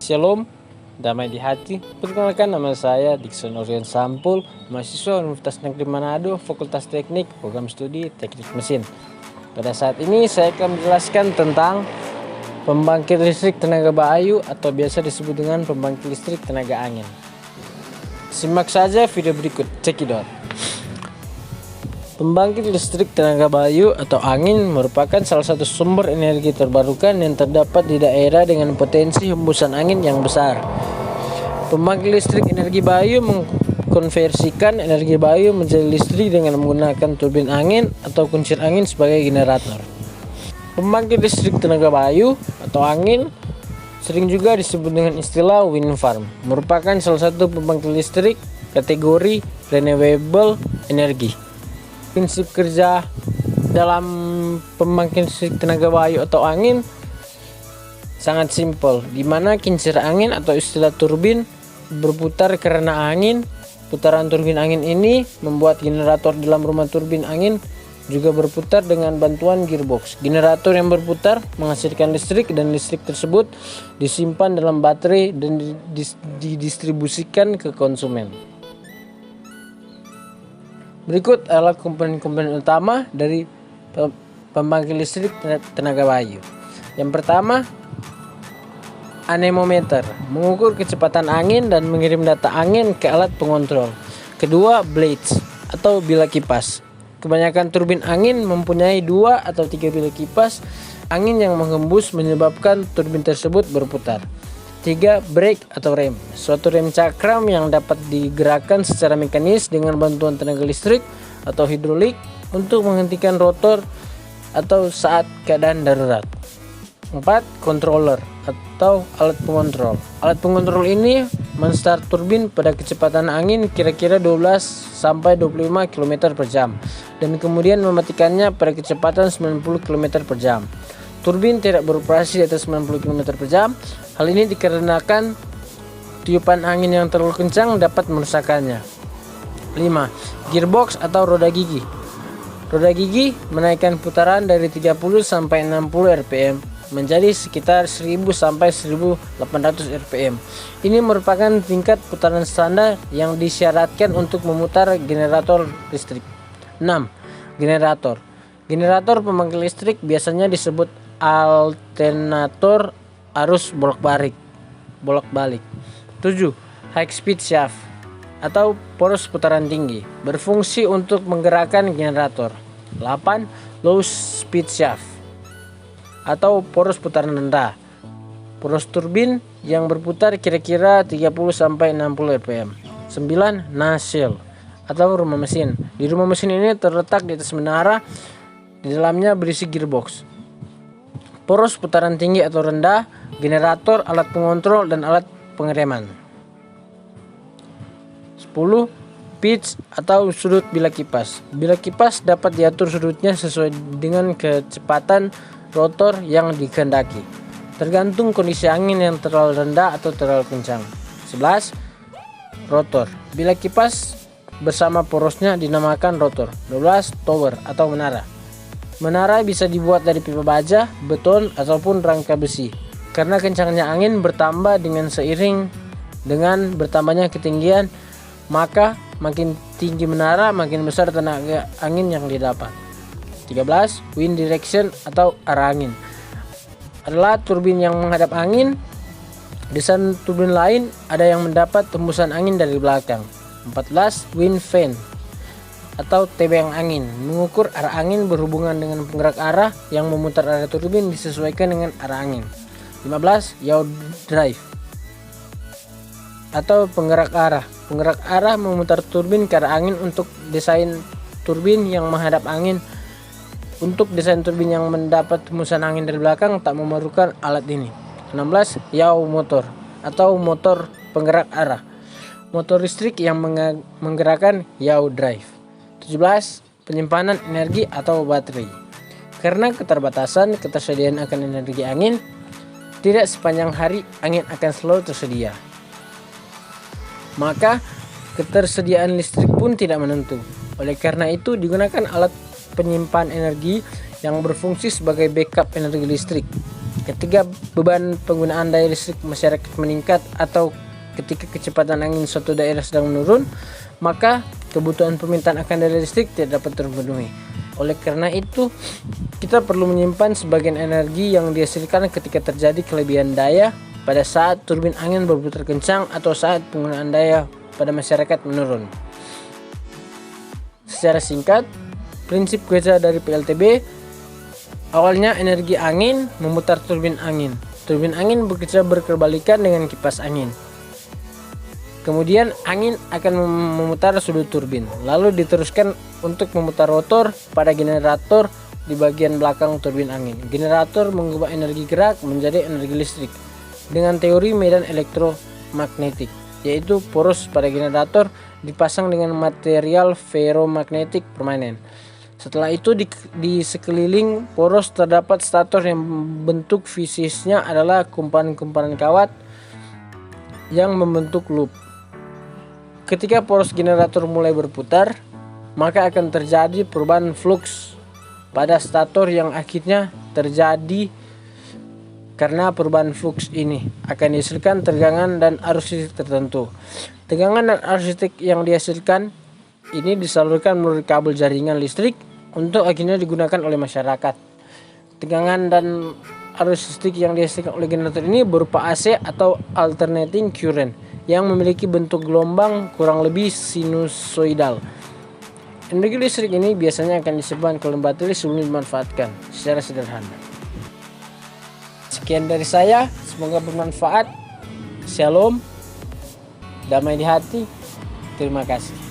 Shalom, damai di hati. Perkenalkan, nama saya Dixon Orion Sampul, mahasiswa Universitas Negeri Manado, Fakultas Teknik, Program Studi Teknik Mesin. Pada saat ini saya akan menjelaskan tentang pembangkit listrik tenaga bayu atau biasa disebut dengan pembangkit listrik tenaga angin. Simak saja video berikut, check it out. Pembangkit listrik tenaga bayu atau angin merupakan salah satu sumber energi terbarukan yang terdapat di daerah dengan potensi hembusan angin yang besar. Pembangkit listrik energi bayu mengkonversikan energi bayu menjadi listrik dengan menggunakan turbin angin atau kuncir angin sebagai generator. Pembangkit listrik tenaga bayu atau angin sering juga disebut dengan istilah wind farm, merupakan salah satu pembangkit listrik kategori renewable energy. Prinsip kerja dalam pembangkit listrik tenaga bayu atau angin sangat simpel, di mana kincir angin atau istilah turbin berputar karena angin. Putaran turbin angin ini membuat generator dalam rumah turbin angin juga berputar dengan bantuan gearbox. Generator yang berputar menghasilkan listrik dan listrik tersebut disimpan dalam baterai dan didistribusikan ke konsumen. Berikut adalah komponen-komponen utama dari pembangkit listrik tenaga bayu. Yang pertama, anemometer, mengukur kecepatan angin dan mengirim data angin ke alat pengontrol. Kedua, blades atau bilah kipas. Kebanyakan turbin angin mempunyai 2 atau 3 bilah kipas angin yang menghembus menyebabkan turbin tersebut berputar. 3. Brake atau rem, suatu rem cakram yang dapat digerakkan secara mekanis dengan bantuan tenaga listrik atau hidrolik untuk menghentikan rotor atau saat keadaan darurat. 4. Controller atau alat pengontrol. Alat pengontrol ini menstart turbin pada kecepatan angin kira-kira 12 sampai 25 km per jam dan kemudian mematikannya pada kecepatan 90 km per jam. Turbin tidak beroperasi di atas 90 km per jam. Hal ini dikarenakan tiupan angin yang terlalu kencang dapat merusakkannya. 5. Gearbox atau roda gigi. Roda gigi menaikkan putaran dari 30 sampai 60 rpm menjadi sekitar 1000 sampai 1800 rpm. Ini merupakan tingkat putaran standar yang disyaratkan untuk memutar generator listrik. 6. Generator. Generator pembangkit listrik biasanya disebut alternator arus bolak-balik. 7. High speed shaft atau poros putaran tinggi, berfungsi untuk menggerakkan generator. 8. Low speed shaft atau poros putaran rendah, poros turbin yang berputar kira-kira 30 sampai 60 rpm. 9. Nacelle atau rumah mesin. Di rumah mesin ini terletak di atas menara, di dalamnya berisi gearbox. Poros putaran tinggi atau rendah, generator, alat pengontrol, dan alat pengereman. 10. Pitch atau sudut bilah kipas. Bilah kipas dapat diatur sudutnya sesuai dengan kecepatan rotor yang dikehendaki, tergantung kondisi angin yang terlalu rendah atau terlalu kencang. 11. Rotor. Bilah kipas bersama porosnya dinamakan rotor. 12. Tower atau menara. Menara bisa dibuat dari pipa baja, beton, ataupun rangka besi. Karena kencangnya angin bertambah dengan seiring dengan bertambahnya ketinggian, maka makin tinggi menara, makin besar tenaga angin yang didapat. 13. Wind direction atau arah angin. Adalah turbin yang menghadap angin. Desain turbin lain ada yang mendapat hembusan angin dari belakang. 14. Wind vane atau tebeng angin, mengukur arah angin berhubungan dengan penggerak arah yang memutar arah turbin disesuaikan dengan arah angin. 15. Yaw drive atau penggerak arah. Penggerak arah memutar turbin ke arah angin untuk desain turbin yang menghadap angin. Untuk desain turbin yang mendapat hembusan angin dari belakang tak memerlukan alat ini. 16. Yaw motor atau motor penggerak arah, motor listrik yang menggerakkan yaw drive. 17. Penyimpanan energi atau baterai. Karena ketersediaan akan energi angin, tidak sepanjang hari angin akan selalu tersedia. Maka ketersediaan listrik pun tidak menentu. Oleh karena itu digunakan alat penyimpan energi yang berfungsi sebagai backup energi listrik. Ketika beban penggunaan daya listrik masyarakat meningkat atau ketika kecepatan angin suatu daerah sedang menurun, maka kebutuhan permintaan akan daya listrik tidak dapat terpenuhi. Oleh karena itu, kita perlu menyimpan sebagian energi yang dihasilkan ketika terjadi kelebihan daya pada saat turbin angin berputar kencang atau saat penggunaan daya pada masyarakat menurun. Secara singkat, prinsip kerja dari PLTB, awalnya energi angin memutar turbin angin. Turbin angin bekerja berkebalikan dengan kipas angin. Kemudian angin akan memutar sudut turbin, lalu diteruskan untuk memutar rotor pada generator di bagian belakang turbin angin. Generator mengubah energi gerak menjadi energi listrik dengan teori medan elektromagnetik, yaitu poros pada generator dipasang dengan material ferromagnetik permanen. Setelah itu di sekeliling poros terdapat stator yang bentuk fisiknya adalah kumparan-kumparan kawat yang membentuk loop. Ketika poros generator mulai berputar, maka akan terjadi perubahan flux pada stator yang akhirnya terjadi karena perubahan flux ini akan dihasilkan tegangan dan arus listrik tertentu. Tegangan dan arus listrik yang dihasilkan ini disalurkan melalui kabel jaringan listrik untuk akhirnya digunakan oleh masyarakat. Tegangan dan arus listrik yang dihasilkan oleh generator ini berupa AC atau alternating current yang memiliki bentuk gelombang kurang lebih sinusoidal. Energi listrik ini biasanya akan disimpan ke dalam baterai sebelum dimanfaatkan secara sederhana. Sekian dari saya, semoga bermanfaat. Shalom, damai di hati. Terima kasih.